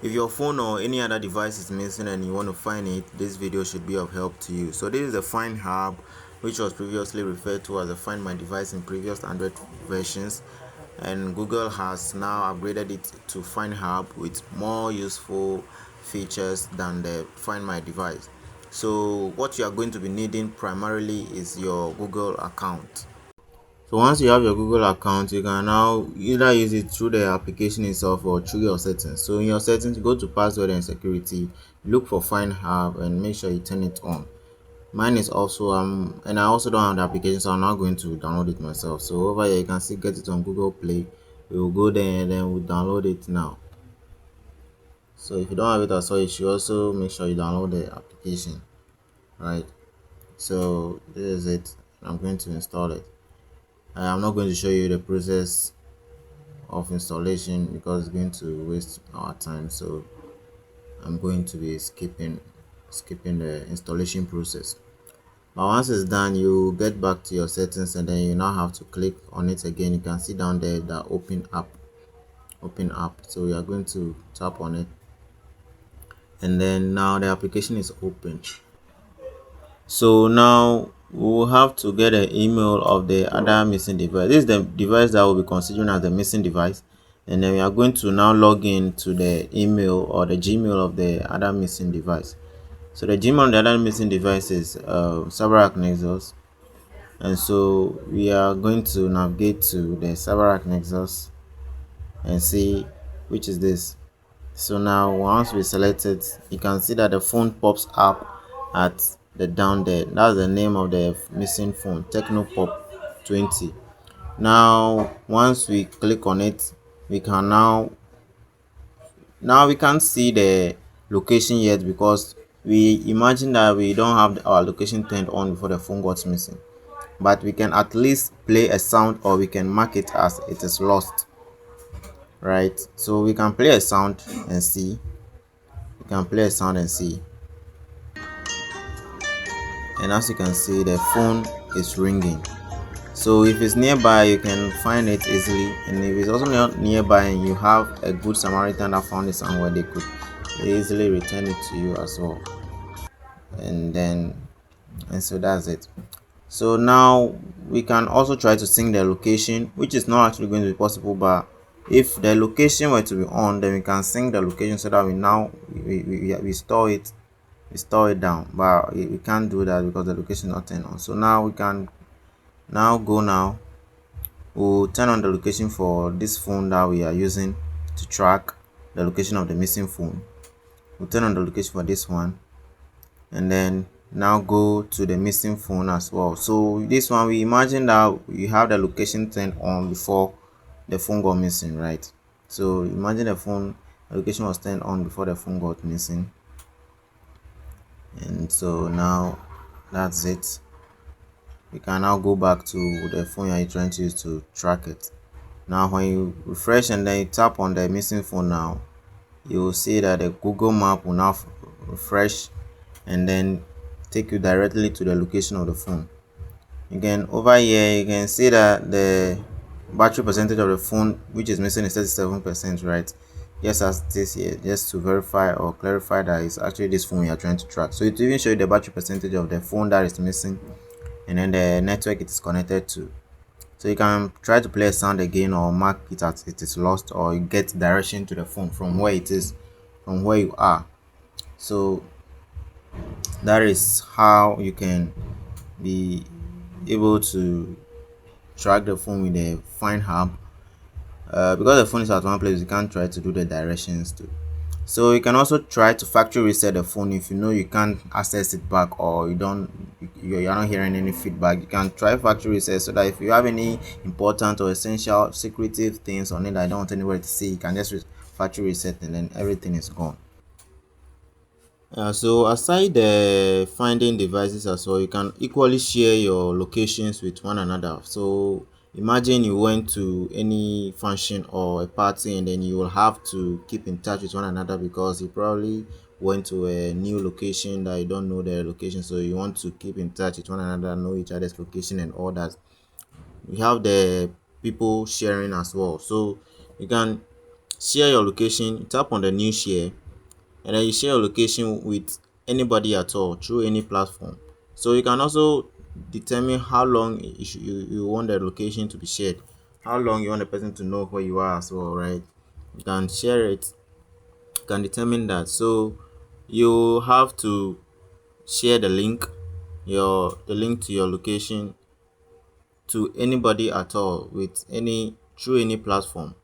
If your phone or any other device is missing and you want to find it, this video should be of help to you. So this is the Find Hub, which was previously referred to as the Find My Device in previous Android versions, and Google has now upgraded it to Find Hub with more useful features than the Find My Device. So what you are going to be needing primarily is your Google account. So once you have your Google account, you can now either use it through the application itself or through your settings. So in your settings, go to password and security, look for Find Hub and make sure you turn it on. Mine is also and I also don't have the application, so I'm not going to download it myself. So over here you can see get it on Google Play. We will go there and then we'll download it now. So if you don't have it as well, you should also make sure you download the application. Right. So this is it. I'm going to install it. I'm not going to show you the process of installation because it's going to waste our time, so I'm going to be skipping the installation process. But once it's done, you get back to your settings and then you now have to click on it again. You can see down there that open app. So we are going to tap on it, and then now the application is open. So now we will have to get an email of the other missing device. This is the device that we'll be considering as the missing device, and then we are going to now log in to the email or the Gmail of the other missing device. So the Gmail of the other missing device is CyberArk Nexus, and so we are going to navigate to the CyberArk Nexus and see which is this. So now once we select it, you can see that the phone pops up at the down there. That's the name of the missing phone, Technopop 20. Now once we click on it, we can now we can't see the location yet because we imagine that we don't have our location turned on before the phone got missing, but we can at least play a sound or we can mark it as it is lost. Right, so we can play a sound and see. You can play a sound and see, and as you can see the phone is ringing. So if it's nearby you can find it easily, and if it's also not nearby and you have a good Samaritan that found it somewhere, they could easily return it to you as well. And so that's it. So now we can also try to sync the location, which is not actually going to be possible, but if the location were to be on, then we can sync the location so that we store it down. But we can't do that because the location is not turned on. So now we can we'll turn on the location for this phone that we are using to track the location of the missing phone. We'll turn on the location for this one, and then now go to the missing phone as well. So this one, we imagine that you have the location turned on before the phone got missing, right? So imagine the location was turned on before the phone got missing, and so now that's it. You can now go back to the phone you're trying to use to track it. Now when you refresh and then you tap on the missing phone, now you will see that the Google map will now refresh and then take you directly to the location of the phone. Again, over here you can see that the battery percentage of the phone which is missing is 37%, right? Yes, as this here, just to verify or clarify that it's actually this phone we are trying to track. So it will even show you the battery percentage of the phone that is missing, and then the network it is connected to. So you can try to play a sound again or mark it as it is lost, or you get direction to the phone from where it is, from where you are. So that is how you can be able to track the phone with the Find Hub. Because the phone is at one place, you can't try to do the directions too. So you can also try to factory reset the phone if you know you can't access it back, or you're not hearing any feedback. You can try factory reset so that if you have any important or essential secretive things on it that I don't want anybody to see, you can just factory reset and then everything is gone. So aside the finding devices as well, you can equally share your locations with one another. So imagine you went to any function or a party and then you will have to keep in touch with one another because you probably went to a new location that you don't know their location, so you want to keep in touch with one another, know each other's location and all that. We have the people sharing as well, so you can share your location, tap on the new share, and then you share your location with anybody at all through any platform. So you can also determine how long you want the location to be shared, how long you want the person to know where you are as well, right? You can share it, you can determine that. So you have to share the link to your location to anybody at all with any through any platform.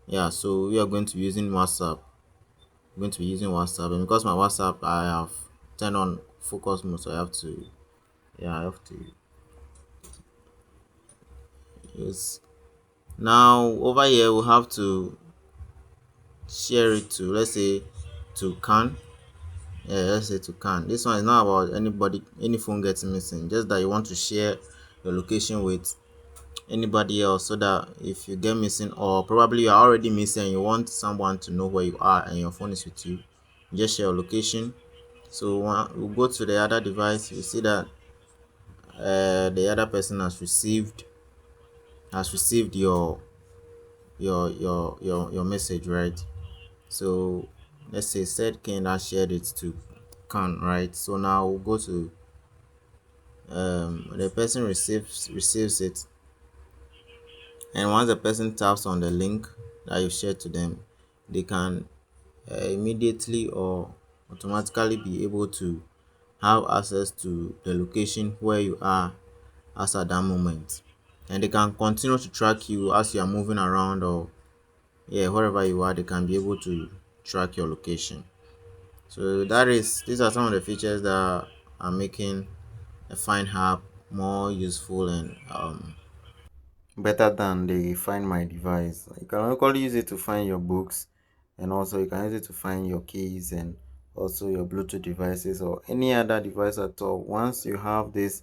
Yeah, so we are going to be using WhatsApp. I'm going to be using WhatsApp, and because my WhatsApp I have turned on focus mode, so I have to use. Now over here we have to share it to, let's say, to can. Yeah, let's say to can. This one is not about anybody, any phone getting missing, just that you want to share your location with anybody else, so that if you get missing, or probably you are already missing and you want someone to know where you are and your phone is with you, you just share your location. So we'll go to the other device. You see that the other person has received your message, right? So let's say said Ken has shared it to Can, right? So now we'll go to the person receives it, and once the person taps on the link that you shared to them, they can immediately or automatically be able to have access to the location where you are as at that moment, and they can continue to track you as you are moving around, or yeah, wherever you are, they can be able to track your location. So these are some of the features that are making a Find app more useful and better than the Find My device. You can locally use it to find your books, and also you can use it to find your keys and also your Bluetooth devices or any other device at all. Once you have this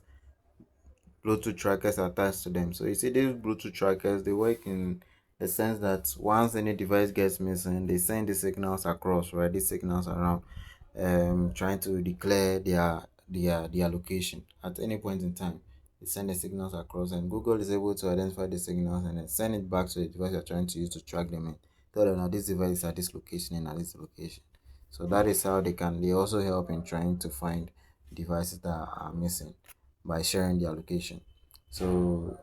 Bluetooth trackers attached to them. So you see these Bluetooth trackers, they work in the sense that once any device gets missing, they send the signals across, right? These signals around, trying to declare their location at any point in time. They send the signals across, and Google is able to identify the signals and then send it back to the device you're trying to use to track them in. Tell them now this device is at this location and at this location. So that is how they also help in trying to find devices that are missing by sharing their location. So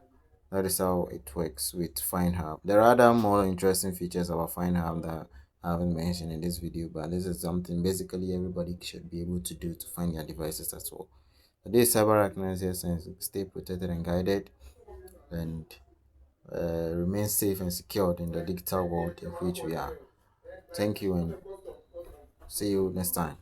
that is how it works with Find Hub. There are other more interesting features about Find Hub that I haven't mentioned in this video, but this is something basically everybody should be able to do to find their devices as well. So this is Cyber Recognizers, and stay protected and guided, and remain safe and secured in the digital world in which we are. Thank you, and see you next time.